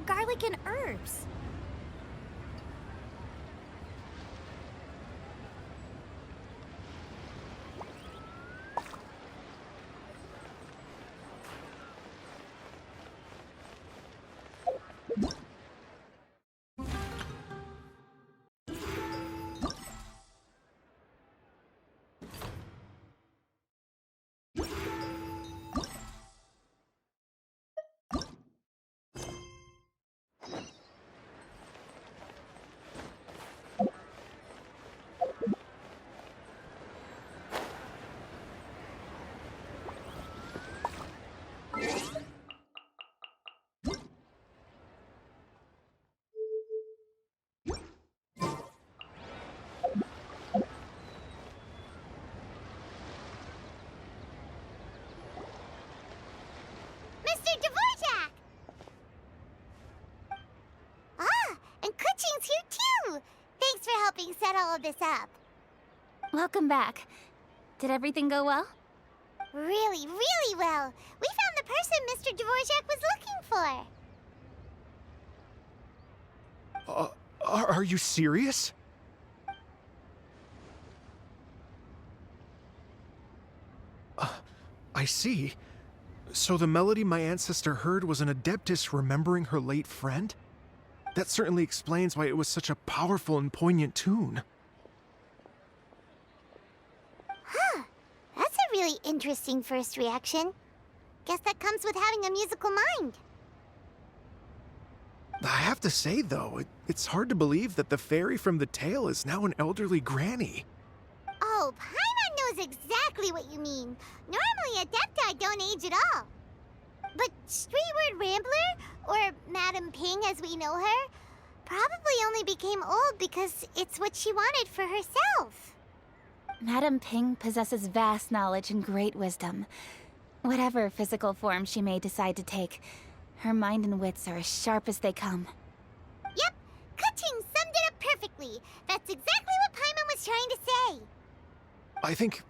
garlic and herbs. Mr. Dvorak! Ah, and Kuchin's here too! Thanks for helping set all of this up. Welcome back. Did everything go well? Really, really well. We found the person Mr. Dvorak was looking for. Are you serious? I see. So the melody my ancestor heard was an adeptus remembering her late friend? That certainly explains why it was such a powerful and poignant tune. Huh. That's a really interesting first reaction. Guess that comes with having a musical mind. I have to say, though, it's hard to believe that the fairy from the tale is now an elderly granny. Oh, Paimon knows exactly what you mean. Normally, Adepti don't age at all. But Streetward Rambler, or Madame Ping as we know her, probably only became old because it's what she wanted for herself. Madame Ping possesses vast knowledge and great wisdom. Whatever physical form she may decide to take, her mind and wits are as sharp as they come. Yep, Kuching summed it up perfectly. That's exactly what Paimon was trying to say. I think...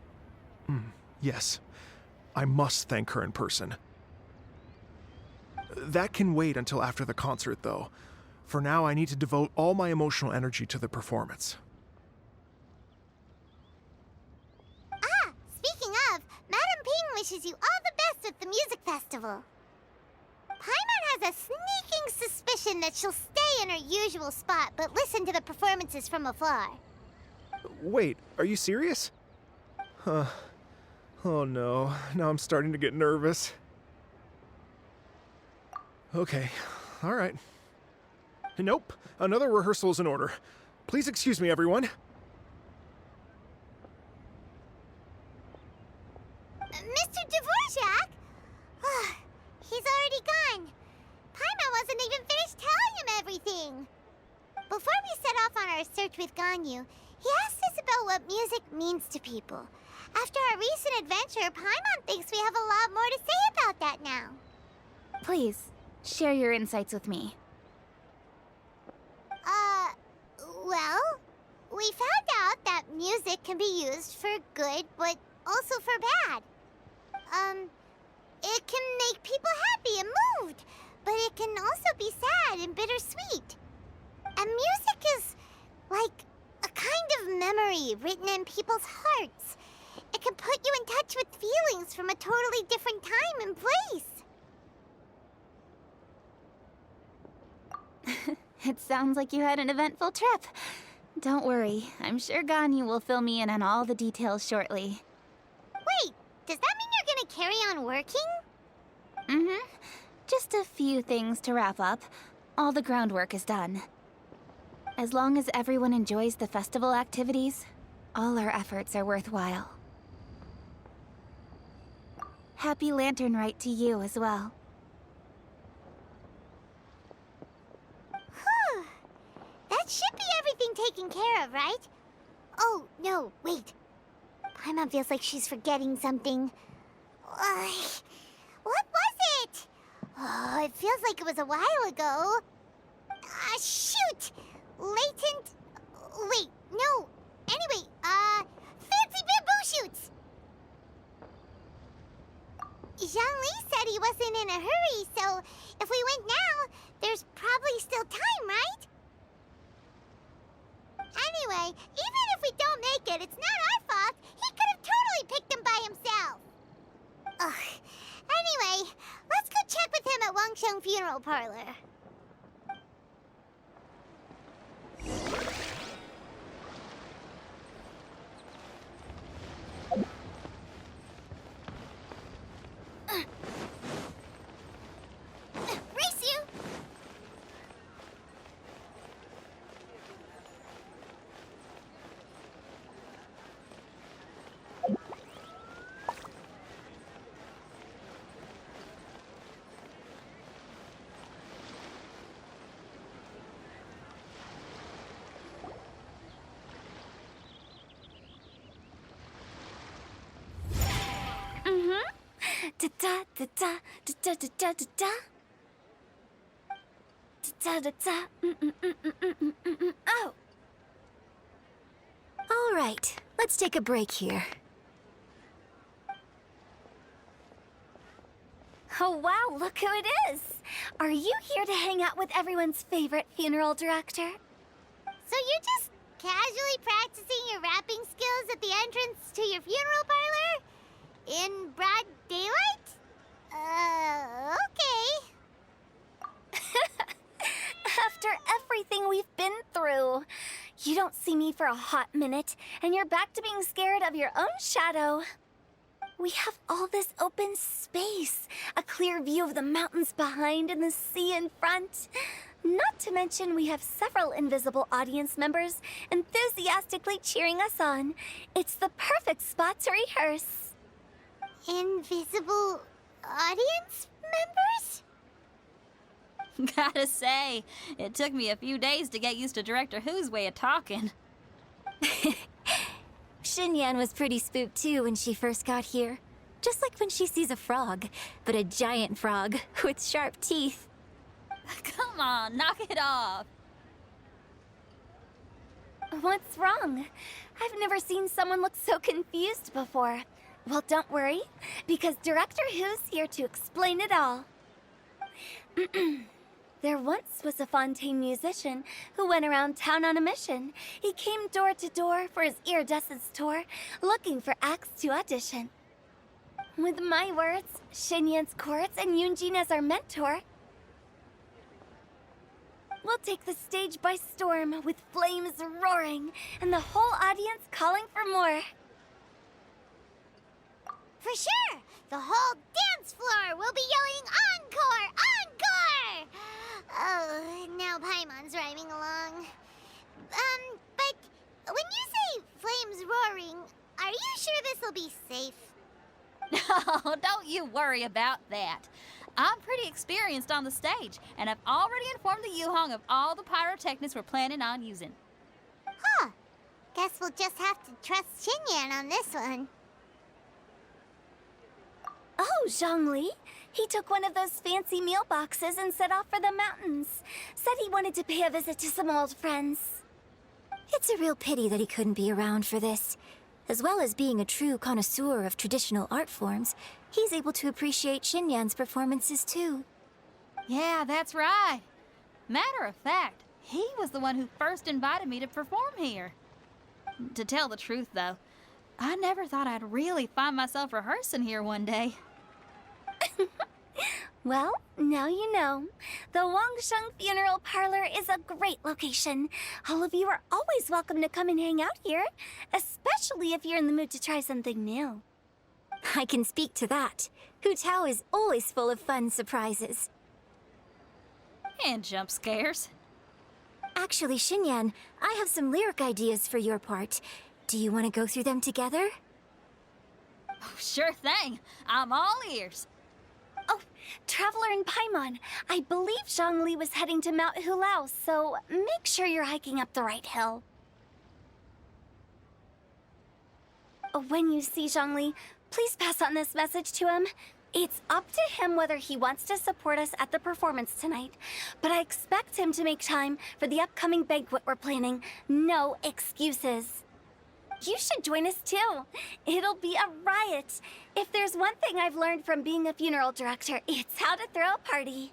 yes. I must thank her in person. That can wait until after the concert, though. For now, I need to devote all my emotional energy to the performance. Ah, speaking of, Madame Ping wishes you all the best with the music festival. Paimon has a sneaking suspicion that she'll stay in her usual spot, but listen to the performances from afar. Wait, are you serious? Huh. Oh no, now I'm starting to get nervous. Okay, alright. Nope, another rehearsal is in order. Please excuse me, everyone. Mr. Dvorak? He's already gone. Paimon wasn't even finished telling him everything. Before we set off on our search with Ganyu, he asked us about what music means to people. After our recent adventure, Paimon thinks we have a lot more to say about that now. Please, share your insights with me. Well, we found out that music can be used for good, but also for bad. It can make people happy and moved, but it can also be sad and bittersweet. And music is like a kind of memory written in people's hearts. It can put you in touch with feelings from a totally different time and place. It sounds like you had an eventful trip. Don't worry, I'm sure Ganyu will fill me in on all the details shortly. Wait, does that mean you're gonna carry on working? Mm-hmm. Just a few things to wrap up. All the groundwork is done. As long as everyone enjoys the festival activities, all our efforts are worthwhile. Happy Lantern Rite to you as well. Whew. That should be everything taken care of, right? Oh, no, wait. Paimon feels like she's forgetting something. What was it? Oh, it feels like it was a while ago. Shoot! Latent... Wait, no. Anyway, fancy bamboo shoots! Zhang Li said he wasn't in a hurry, so if we went now, there's probably parlor. Race you! Da da da da da da da da da da. Da da da. Oh. All right, let's take a break here. Oh wow, look who it is! Are you here to hang out with everyone's favorite funeral director? So you're just casually practicing your rapping skills at the entrance to your funeral parlor? In broad daylight? Okay. After everything we've been through, you don't see me for a hot minute, and you're back to being scared of your own shadow. We have all this open space, a clear view of the mountains behind and the sea in front. Not to mention we have several invisible audience members enthusiastically cheering us on. It's the perfect spot to rehearse. Invisible audience members? Gotta say, it took me a few days to get used to Director Who's way of talking. Xinyan was pretty spooked too when she first got here. Just like when she sees a frog, but a giant frog with sharp teeth. Come on, knock it off. What's wrong? I've never seen someone look so confused before. Well, don't worry, because Director Who's here to explain it all. There once was a Fontaine musician who went around town on a mission. He came door to door for his iridescence tour, looking for acts to audition. With my words, Xinyan's chords, and Yunjin as our mentor, we'll take the stage by storm with flames roaring and the whole audience calling for more. For sure! The whole dance floor will be yelling encore! Encore! Oh, now Paimon's rhyming along. But when you say flames roaring, are you sure this'll be safe? No, don't you worry about that. I'm pretty experienced on the stage, and I've already informed the Yuhong of all the pyrotechnics we're planning on using. Huh. Guess we'll just have to trust Xinyan on this one. Oh, Zhongli. He took one of those fancy meal boxes and set off for the mountains. Said he wanted to pay a visit to some old friends. It's a real pity that he couldn't be around for this. As well as being a true connoisseur of traditional art forms, he's able to appreciate Xinyan's performances too. Yeah, that's right. Matter of fact, he was the one who first invited me to perform here. To tell the truth, though, I never thought I'd really find myself rehearsing here one day. Well, now you know. The Wangsheng Funeral Parlor is a great location. All of you are always welcome to come and hang out here, especially if you're in the mood to try something new. I can speak to that. Hu Tao is always full of fun surprises. And jump scares. Actually, Xinyan, I have some lyric ideas for your part. Do you want to go through them together? Oh, sure thing. I'm all ears. Oh, Traveler and Paimon, I believe Zhongli was heading to Mount Hulao, so make sure you're hiking up the right hill. When you see Zhongli, please pass on this message to him. It's up to him whether he wants to support us at the performance tonight, but I expect him to make time for the upcoming banquet we're planning. No excuses. You should join us too. It'll be a riot. If there's one thing I've learned from being a funeral director, it's how to throw a party.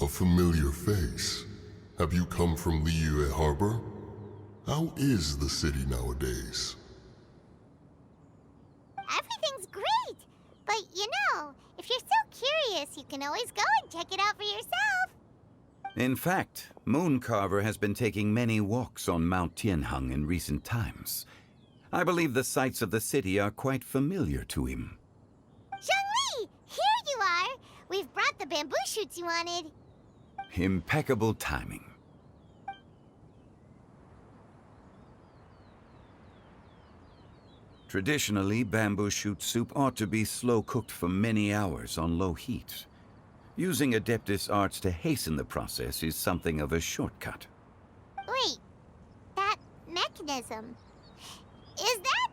A familiar face. Have you come from Liyue Harbor? How is the city nowadays? Everything's great! But you know, if you're so curious, you can always go and check it out for yourself. In fact, Mooncarver has been taking many walks on Mount Tianheng in recent times. I believe the sights of the city are quite familiar to him. Zhongli! Here you are! We've brought the bamboo shoots you wanted. Impeccable timing. Traditionally, bamboo shoot soup ought to be slow-cooked for many hours on low heat. Using Adeptus arts to hasten the process is something of a shortcut. Wait, that mechanism... is that...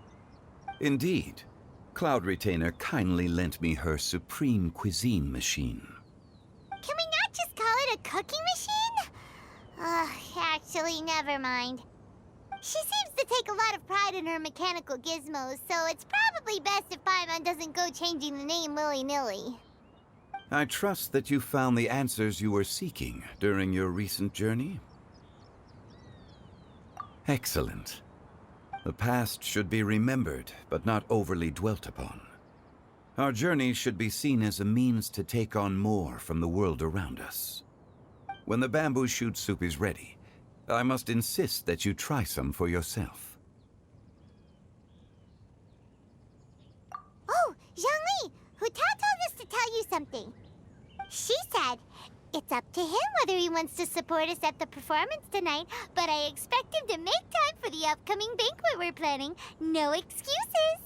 Indeed. Cloud Retainer kindly lent me her supreme cuisine machine. Can we not just call it a cooking machine? Actually, never mind. She seems to take a lot of pride in her mechanical gizmos, so it's probably best if Paimon doesn't go changing the name willy-nilly. I trust that you found the answers you were seeking during your recent journey. Excellent. The past should be remembered, but not overly dwelt upon. Our journey should be seen as a means to take on more from the world around us. When the bamboo shoot soup is ready, I must insist that you try some for yourself. Oh, Zhongli! Hutao told us to tell you something. She said, it's up to him whether he wants to support us at the performance tonight, but I expect him to make time for the upcoming banquet we're planning. No excuses!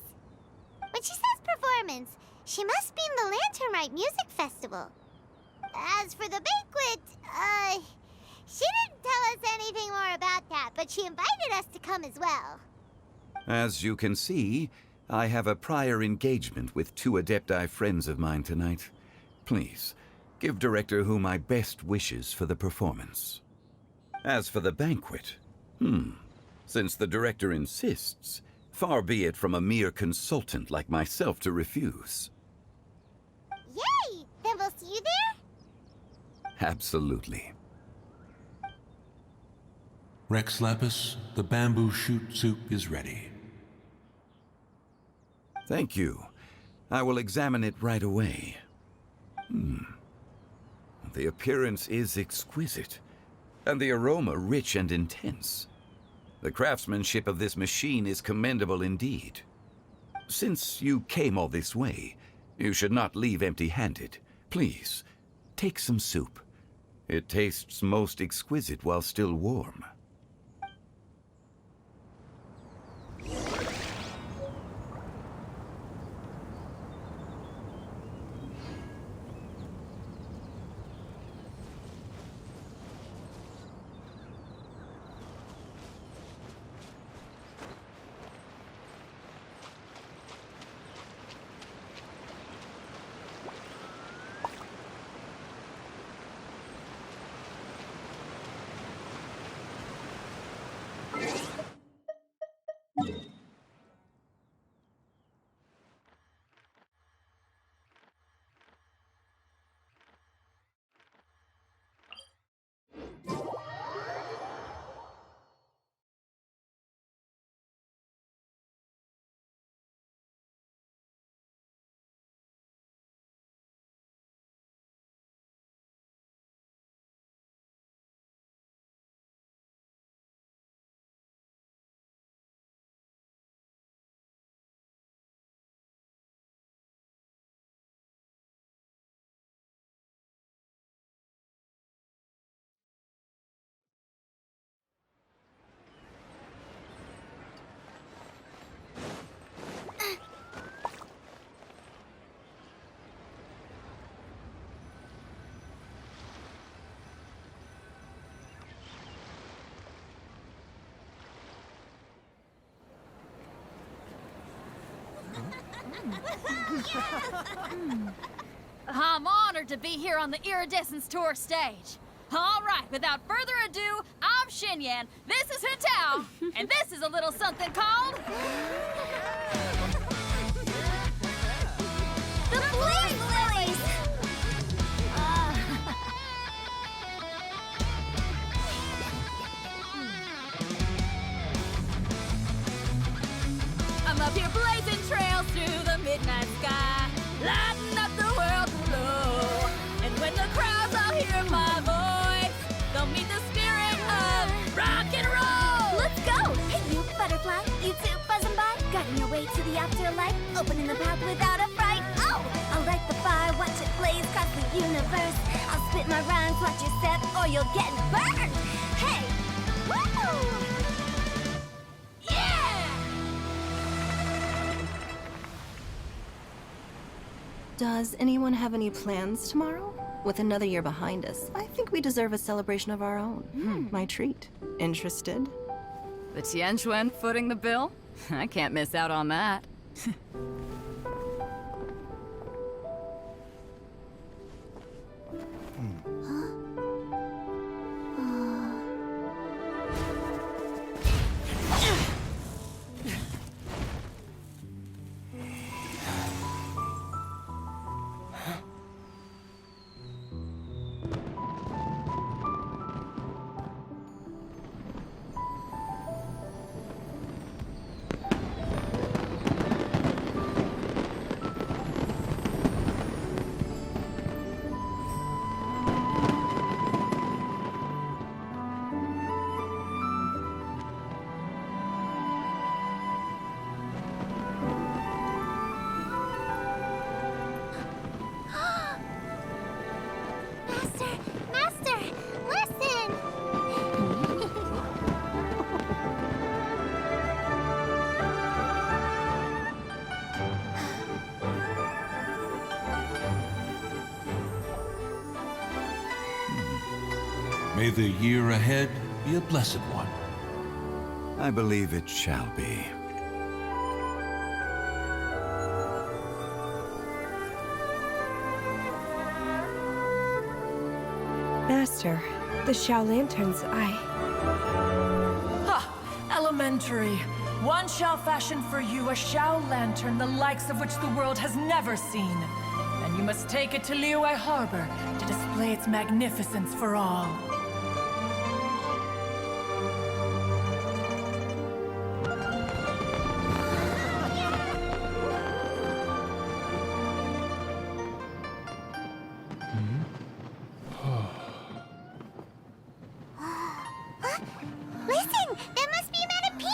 When she says performance, she must mean the Lantern Rite Music Festival. As for the banquet, she didn't tell us anything more about that, but she invited us to come as well. As you can see, I have a prior engagement with 2 Adepti friends of mine tonight. Please, give Director Hu my best wishes for the performance. As for the banquet, since the Director insists, far be it from a mere consultant like myself to refuse. Yay! Then we'll see you there? Absolutely. Rex Lapis, the bamboo shoot soup is ready. Thank you. I will examine it right away. The appearance is exquisite, and the aroma rich and intense. The craftsmanship of this machine is commendable indeed. Since you came all this way, you should not leave empty-handed. Please, take some soup. It tastes most exquisite while still warm. I'm honored to be here on the Iridescence Tour stage. All right, without further ado, I'm Xinyan, this is Hutao, and this is a little something called... The Flame Lilies! love here blazing trails through the midnight sky, lighting up the world below. And when the crowds all hear my voice, they'll meet the spirit of rock and roll. Let's go! Hey, you butterfly, you too buzzing by, guiding your way to the afterlife, opening the path without a fright. Oh, I'll light the fire, watch it blaze across the universe. I'll spit my rhymes, watch your step, or you'll get burned. Hey, woo! Yeah! Does anyone have any plans tomorrow? With another year behind us, I think we deserve a celebration of our own. My treat. Interested? The Tianquan footing the bill? I can't miss out on that. Master, listen! May the year ahead be a blessed one. I believe it shall be. Master, the Xiao Lanterns, Ha! Elementary. One shall fashion for you a Xiao Lantern the likes of which the world has never seen. And you must take it to Liyue Harbor to display its magnificence for all. Listen! That must be Madame Ping!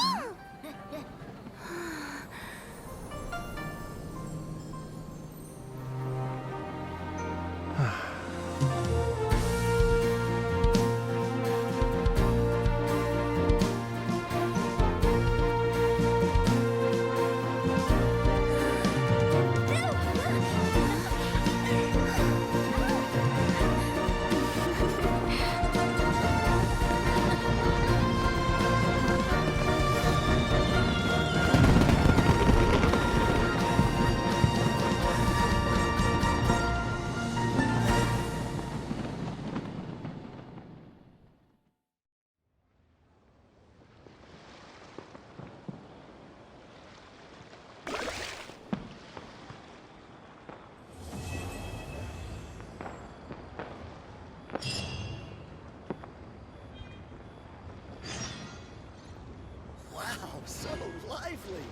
Wow, so lively!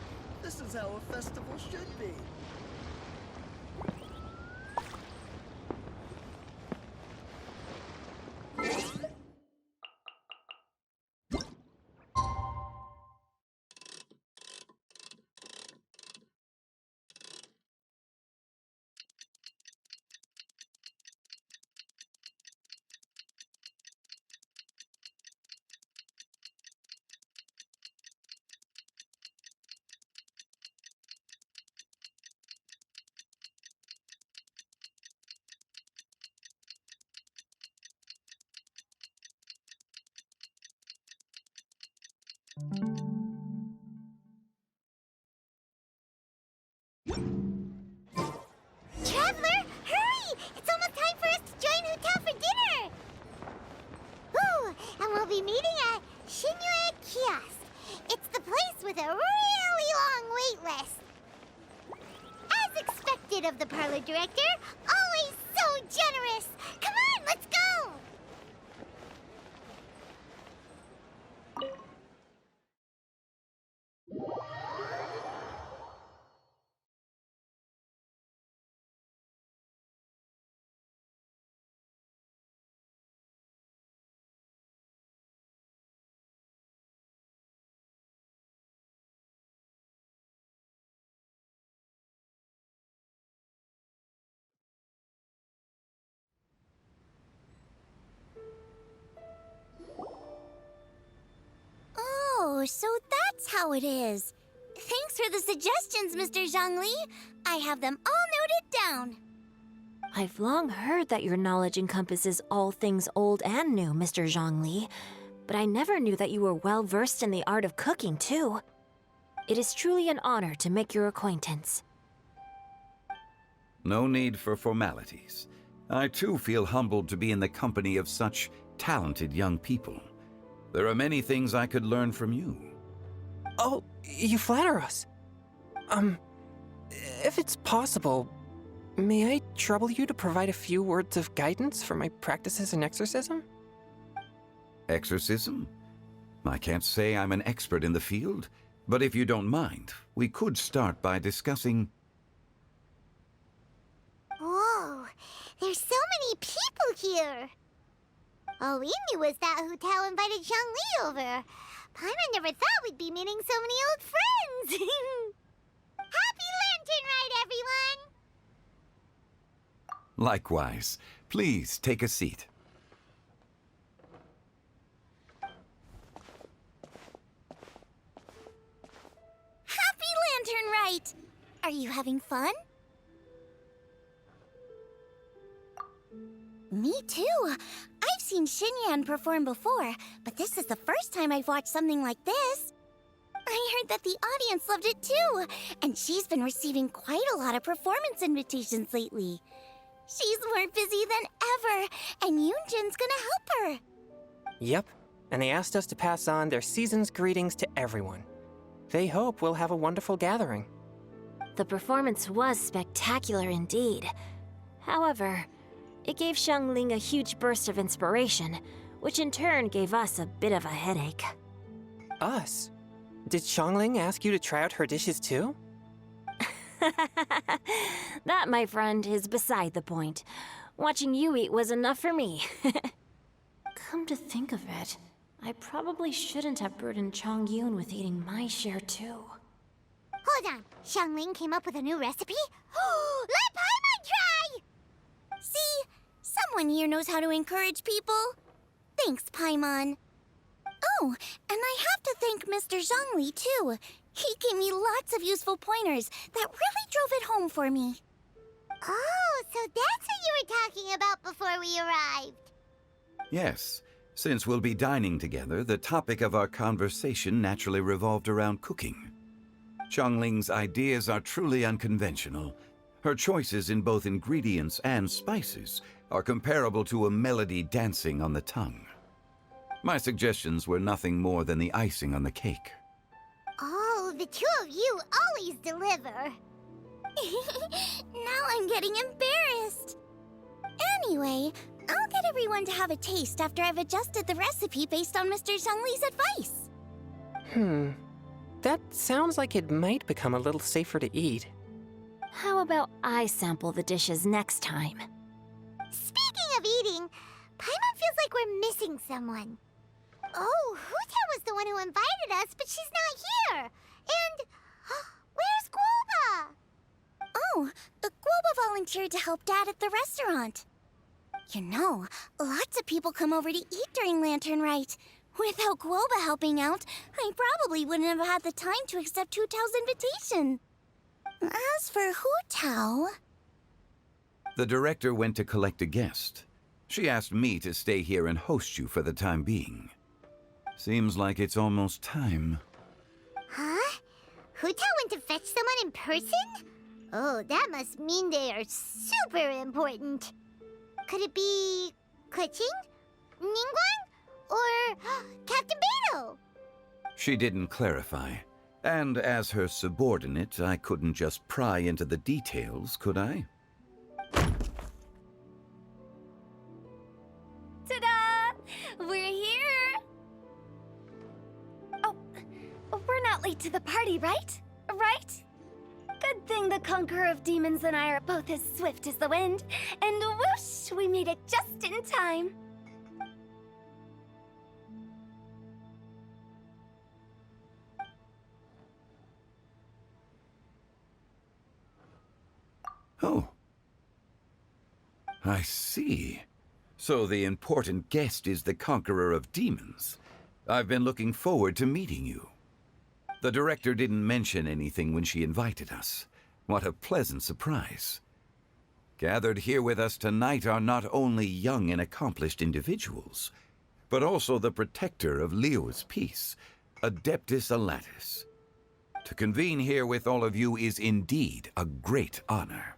This is how a festival should be. Traveler, hurry! It's almost time for us to join Hotel for dinner! Ooh, and we'll be meeting at Shinue Kiosk. It's the place with a really long wait list. As expected of the parlor director, always so generous! Come on, let's go! that's how it is. Thanks for the suggestions, Mr. Zhongli. I have them all noted down. I've long heard that your knowledge encompasses all things old and new, Mr. Zhongli, but I never knew that you were well versed in the art of cooking, too. It is truly an honor to make your acquaintance. No need for formalities. I too feel humbled to be in the company of such talented young people. There are many things I could learn from you. Oh, you flatter us. If it's possible, may I trouble you to provide a few words of guidance for my practices in exorcism? Exorcism? I can't say I'm an expert in the field, but if you don't mind, we could start by discussing... Whoa, there's so many people here. All we knew was that Hu Tao invited Zhongli over. Paimon never thought we'd be meeting so many old friends. Happy Lantern Rite, everyone! Likewise. Please take a seat. Happy Lantern Rite! Are you having fun? Me too. I've seen Xinyan perform before, but this is the first time I've watched something like this. I heard that the audience loved it too, and she's been receiving quite a lot of performance invitations lately. She's more busy than ever, and Yoonjin's gonna help her. Yep, and they asked us to pass on their season's greetings to everyone. They hope we'll have a wonderful gathering. The performance was spectacular indeed. However, it gave Xiangling a huge burst of inspiration, which in turn gave us a bit of a headache. Us? Did Xiangling ask you to try out her dishes too? That, my friend, is beside the point. Watching you eat was enough for me. Come to think of it, I probably shouldn't have burdened Chongyun with eating my share too. Hold on, Xiangling came up with a new recipe? Let Paimon try! See? Someone here knows how to encourage people. Thanks, Paimon. Oh, and I have to thank Mr. Zhongli, too. He gave me lots of useful pointers that really drove it home for me. Oh, so that's what you were talking about before we arrived. Yes. Since we'll be dining together, the topic of our conversation naturally revolved around cooking. Xiangling's ideas are truly unconventional. Her choices in both ingredients and spices are comparable to a melody dancing on the tongue. My suggestions were nothing more than the icing on the cake. Oh, the two of you always deliver. Now I'm getting embarrassed. Anyway, I'll get everyone to have a taste after I've adjusted the recipe based on Mr. Zhongli's advice. That sounds like it might become a little safer to eat. How about I sample the dishes next time? Speaking of eating, Paimon feels like we're missing someone. Oh, Hu Tao was the one who invited us, but she's not here. And where's Guoba? Oh, Guoba volunteered to help Dad at the restaurant. You know, lots of people come over to eat during Lantern Rite. Without Guoba helping out, I probably wouldn't have had the time to accept Hu Tao's invitation. As for Hu Tao... The director went to collect a guest. She asked me to stay here and host you for the time being. Seems like it's almost time. Huh? Hu Tao went to fetch someone in person? Oh, that must mean they are super important. Could it be... Keqing? Ningguang? Or Captain Beto? She didn't clarify. And as her subordinate, I couldn't just pry into the details, could I? Ta-da! We're here! Oh, we're not late to the party, right? Right? Good thing the Conqueror of Demons and I are both as swift as the wind. And whoosh, we made it just in time. Oh. I see. So the important guest is the Conqueror of Demons. I've been looking forward to meeting you. The director didn't mention anything when she invited us. What a pleasant surprise. Gathered here with us tonight are not only young and accomplished individuals, but also the protector of Leo's peace, Adeptus Alatus. To convene here with all of you is indeed a great honor.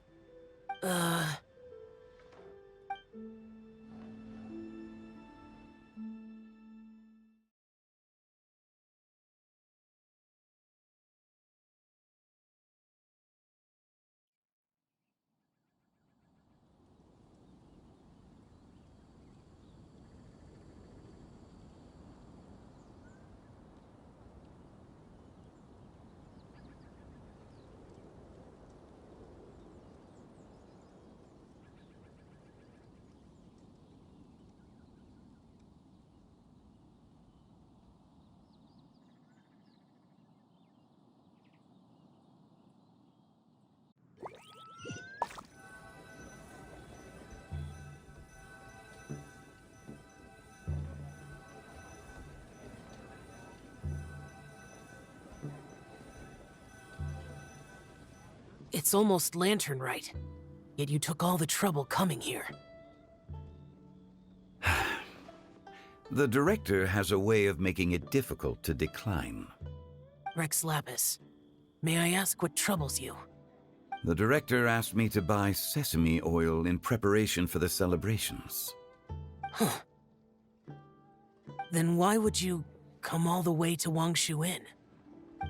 It's almost lantern right, yet you took all the trouble coming here. The director has a way of making it difficult to decline. Rex Lapis, may I ask what troubles you? The director asked me to buy sesame oil in preparation for the celebrations. Huh. Then why would you come all the way to Wangshu Inn?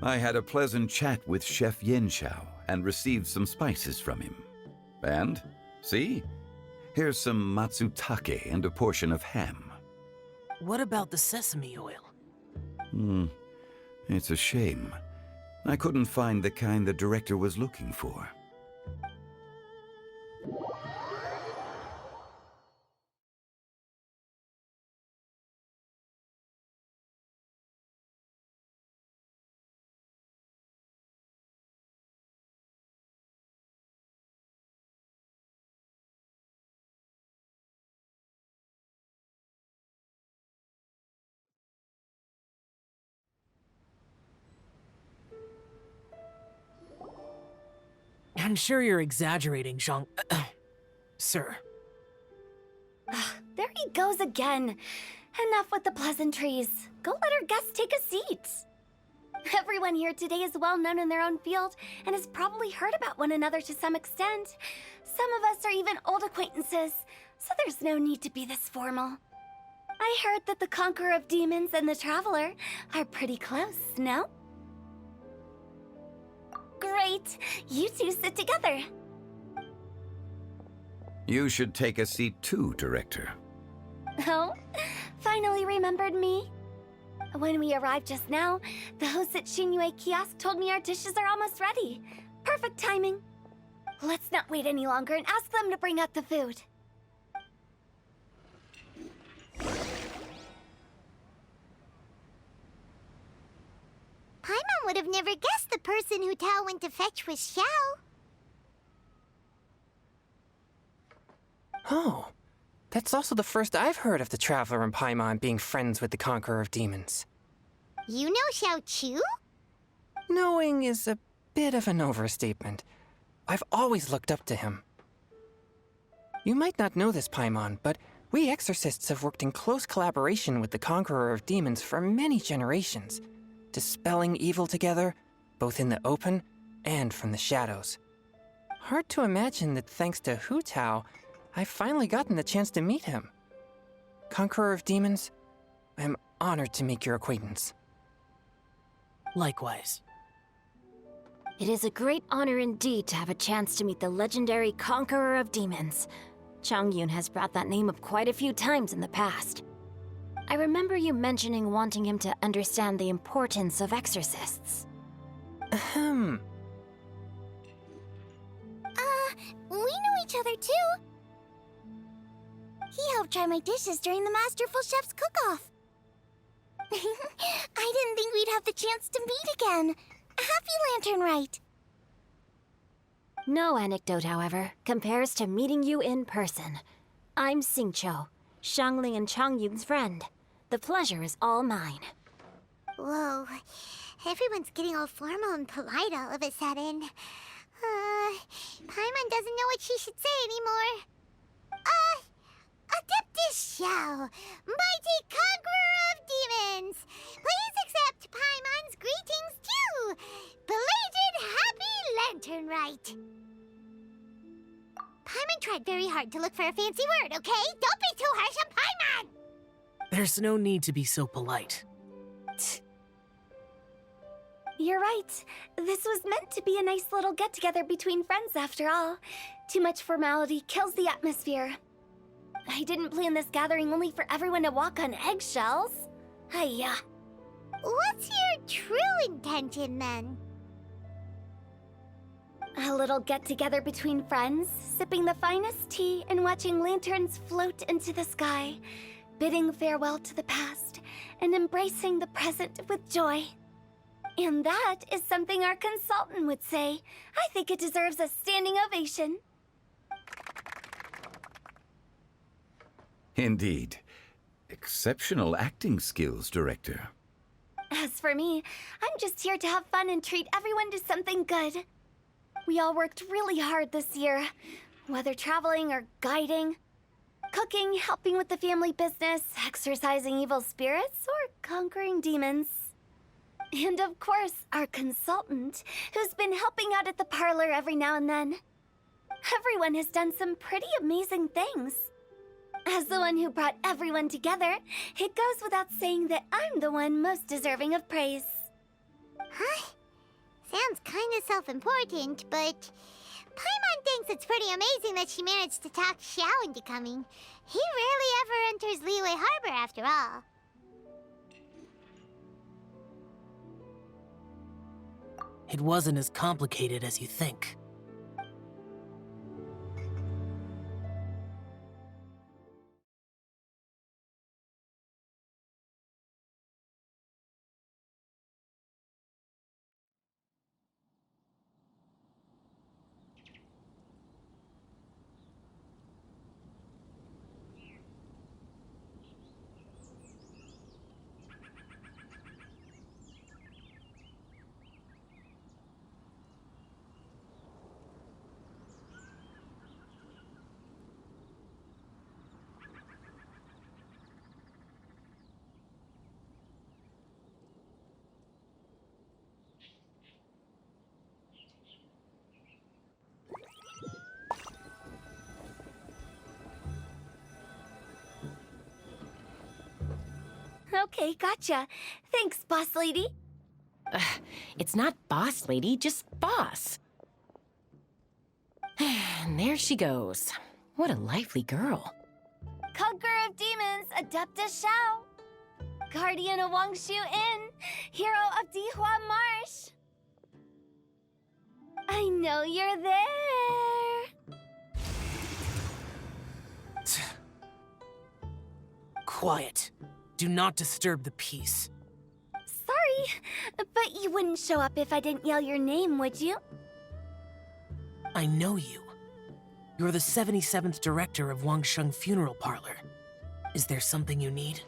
I had a pleasant chat with Chef Yenshao and received some spices from him. And, see? Here's some matsutake and a portion of ham. What about the sesame oil? It's a shame. I couldn't find the kind the director was looking for. I'm sure you're exaggerating, Zhang... Sir. There he goes again. Enough with the pleasantries. Go let our guests take a seat. Everyone here today is well known in their own field and has probably heard about one another to some extent. Some of us are even old acquaintances, so there's no need to be this formal. I heard that the Conqueror of Demons and the Traveler are pretty close, no? Great! You two sit together. You should take a seat too, Director. Oh, finally remembered me? When we arrived just now, the host at Shinue Kiosk told me our dishes are almost ready. Perfect timing. Let's not wait any longer and ask them to bring out the food. Paimon would have never guessed the person who Tao went to fetch was Xiao. Oh, that's also the first I've heard of the Traveler and Paimon being friends with the Conqueror of Demons. You know Xiao Chu? Knowing is a bit of an overstatement. I've always looked up to him. You might not know this, Paimon, but we exorcists have worked in close collaboration with the Conqueror of Demons for many generations, dispelling evil together, both in the open and from the shadows. Hard to imagine that thanks to Hu Tao, I've finally gotten the chance to meet him. Conqueror of Demons, I'm honored to make your acquaintance. Likewise. It is a great honor indeed to have a chance to meet the legendary Conqueror of Demons. Changyun has brought that name up quite a few times in the past. I remember you mentioning wanting him to understand the importance of exorcists. We know each other too. He helped try my dishes during the Masterful Chef's cook-off. I didn't think we'd have the chance to meet again. Happy Lantern Rite. No anecdote, however, compares to meeting you in person. I'm Xingqiu, Shangling and Changyun's friend. The pleasure is all mine. Whoa. Everyone's getting all formal and polite all of a sudden. Paimon doesn't know what she should say anymore. Adeptus Shao, mighty conqueror of demons, please accept Paimon's greetings too. Belated Happy Lantern Rite. Paimon tried very hard to look for a fancy word, okay? Don't be too harsh on Paimon! There's no need to be so polite. You're right. This was meant to be a nice little get-together between friends after all. Too much formality kills the atmosphere. I didn't plan this gathering only for everyone to walk on eggshells. Hiya. What's your true intention, then? A little get-together between friends, sipping the finest tea and watching lanterns float into the sky, bidding farewell to the past and embracing the present with joy. And that is something our consultant would say. I think it deserves a standing ovation. Indeed. Exceptional acting skills, Director. As for me, I'm just here to have fun and treat everyone to something good. We all worked really hard this year, whether traveling or guiding, cooking, helping with the family business, exorcising evil spirits, or conquering demons. And of course, our consultant, who's been helping out at the parlor every now and then. Everyone has done some pretty amazing things. As the one who brought everyone together, it goes without saying that I'm the one most deserving of praise. Huh? Sounds kind of self-important, but Paimon thinks it's pretty amazing that she managed to talk Xiao into coming. He rarely ever enters Liyue Harbor after all. It wasn't as complicated as you think. Okay, gotcha. Thanks, boss lady. It's not boss lady, just boss. And there she goes. What a lively girl. Conqueror of demons, Adeptus Shao. Guardian of Wangshu Inn, hero of Dihua Marsh. I know you're there. Quiet. Do not disturb the peace. Sorry, but you wouldn't show up if I didn't yell your name, would you? I know you. You're the 77th director of Wangsheng Funeral Parlor. Is there something you need?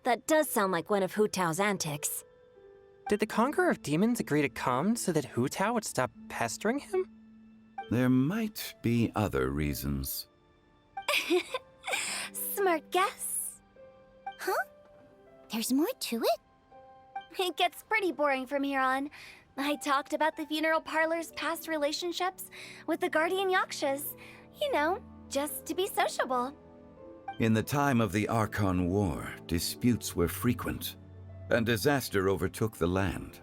That does sound like one of Hu Tao's antics. Did the Conqueror of Demons agree to come so that Hu Tao would stop pestering him? There might be other reasons. Smart guess. Huh? There's more to it? It gets pretty boring from here on. I talked about the funeral parlor's past relationships with the Guardian Yakshas. You know, just to be sociable. In the time of the Archon War, disputes were frequent, and disaster overtook the land.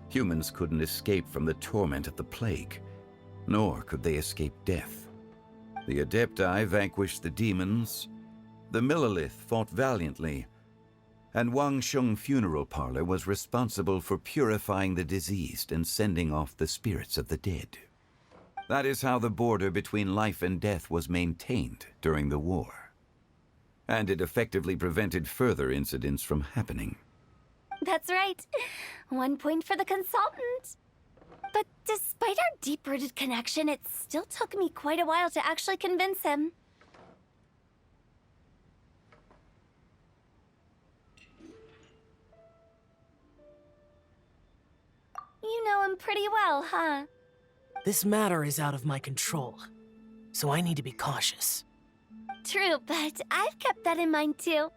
Humans couldn't escape from the torment of the plague, nor could they escape death. The Adepti vanquished the demons, the Millelith fought valiantly, and Guangsheng Funeral Parlor was responsible for purifying the diseased and sending off the spirits of the dead. That is how the border between life and death was maintained during the war. And it effectively prevented further incidents from happening. That's right. 1 point for the consultant. But despite our deep-rooted connection, it still took me quite a while to actually convince him. You know him pretty well, huh? This matter is out of my control, so I need to be cautious. True, but I've kept that in mind too.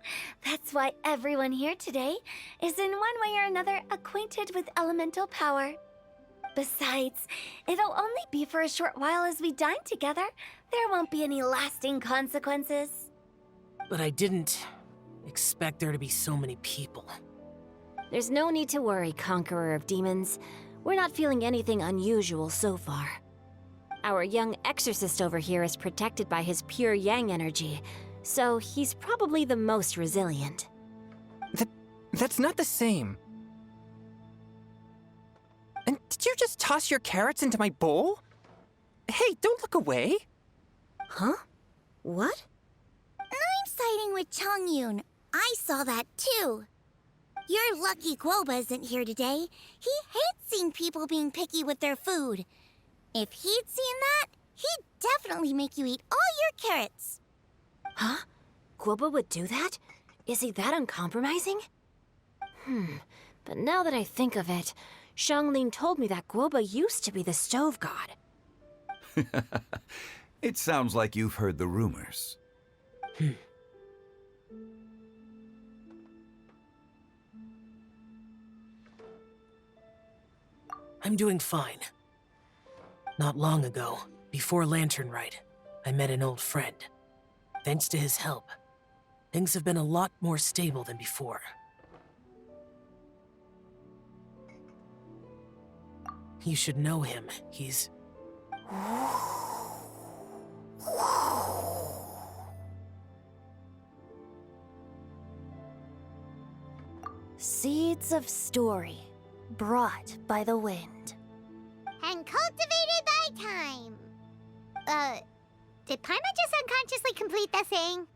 That's why everyone here today is in one way or another acquainted with elemental power. Besides, it'll only be for a short while as we dine together. There won't be any lasting consequences. But I didn't expect there to be so many people. There's no need to worry, Conqueror of Demons. We're not feeling anything unusual so far. Our young exorcist over here is protected by his pure yang energy, so he's probably the most resilient. That's not the same. And did you just toss your carrots into my bowl? Hey, don't look away. Huh? What? I'm siding with Chongyun. I saw that too. You're lucky Guoba isn't here today. He hates seeing people being picky with their food. If he'd seen that, he'd definitely make you eat all your carrots. Huh? Guoba would do that? Is he that uncompromising? But now that I think of it, Xiangling told me that Guoba used to be the stove god. It sounds like you've heard the rumors. I'm doing fine. Not long ago, before Lantern Rite, I met an old friend. Thanks to his help, things have been a lot more stable than before. You should know him. He's... Seeds of story, brought by the wind. And cultivated by time. Did Paimon just unconsciously complete that saying?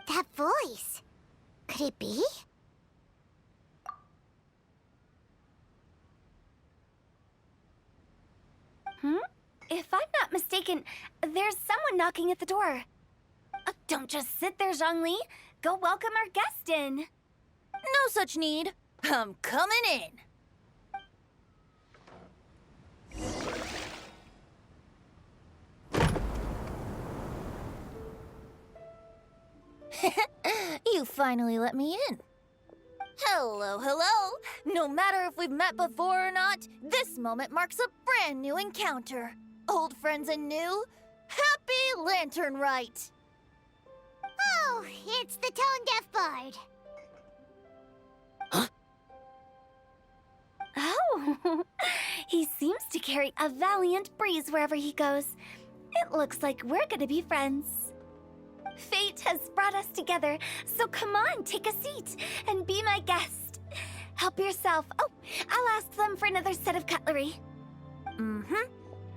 That voice. Could it be? If I'm not mistaken, there's someone knocking at the door. Don't just sit there, Zhongli. Go welcome our guest in. No such need. I'm coming in. You finally let me in. Hello, hello. No matter if we've met before or not, this moment marks a brand new encounter. Old friends and new. Happy Lantern Rite. Oh, it's the tone-deaf bard. Oh, he seems to carry a valiant breeze wherever he goes. It looks like we're gonna be friends. Fate has brought us together, so come on, take a seat and be my guest. Help yourself. Oh, I'll ask them for another set of cutlery.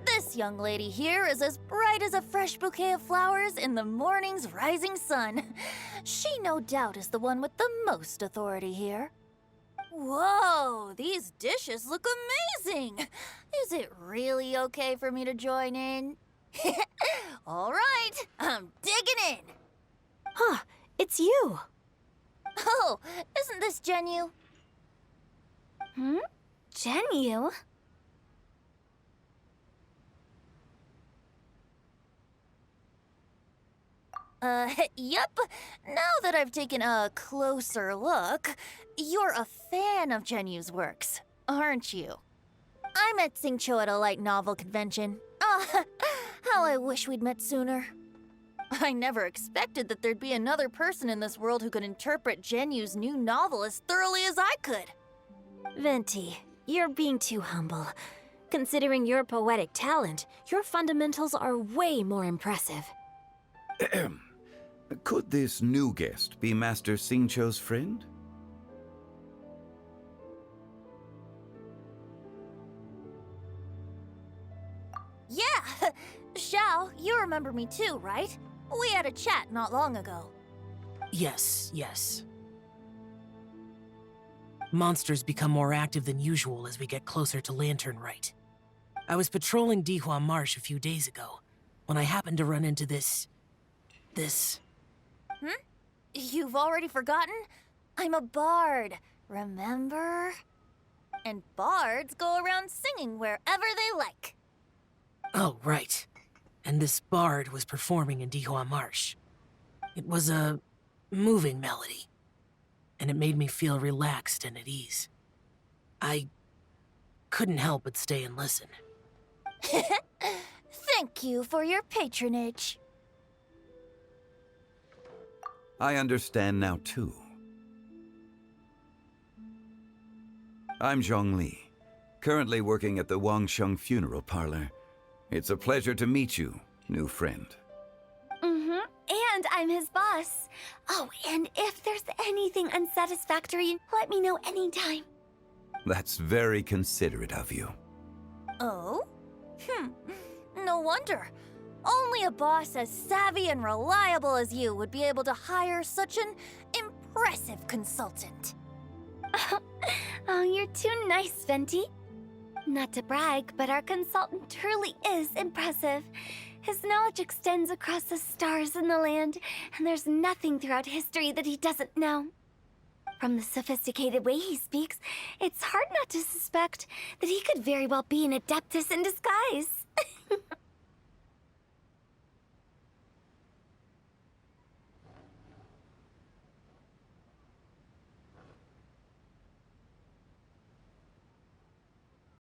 This young lady here is as bright as a fresh bouquet of flowers in the morning's rising sun. She no doubt is the one with the most authority here. Whoa, these dishes look amazing! Is it really okay for me to join in? All right, I'm digging in. Huh, it's you. Oh, isn't this Genyu? Genyu? Yep. Now that I've taken a closer look, you're a fan of Genyu's works, aren't you? I met Xingqiu at a light novel convention. How I wish we'd met sooner. I never expected that there'd be another person in this world who could interpret Genyu's new novel as thoroughly as I could. Venti, you're being too humble. Considering your poetic talent, your fundamentals are way more impressive. Could this new guest be Master Xingqiu's friend? Xiao, you remember me too, right? We had a chat not long ago. Yes, yes. Monsters become more active than usual as we get closer to Lantern Rite. I was patrolling Dihua Marsh a few days ago, when I happened to run into this... You've already forgotten? I'm a bard, remember? And bards go around singing wherever they like. Oh, right. And this bard was performing in Dihua Marsh. It was a moving melody, and it made me feel relaxed and at ease. I couldn't help but stay and listen. Thank you for your patronage. I understand now, too. I'm Zhongli, currently working at the Wangsheng Funeral Parlor. It's a pleasure to meet you, new friend. And I'm his boss. Oh, and if there's anything unsatisfactory, let me know anytime. That's very considerate of you. Oh? No wonder. Only a boss as savvy and reliable as you would be able to hire such an impressive consultant. Oh, you're too nice, Venti. Not to brag, but our consultant truly is impressive. His knowledge extends across the stars and the land, and there's nothing throughout history that he doesn't know. From the sophisticated way he speaks, it's hard not to suspect that he could very well be an adeptus in disguise.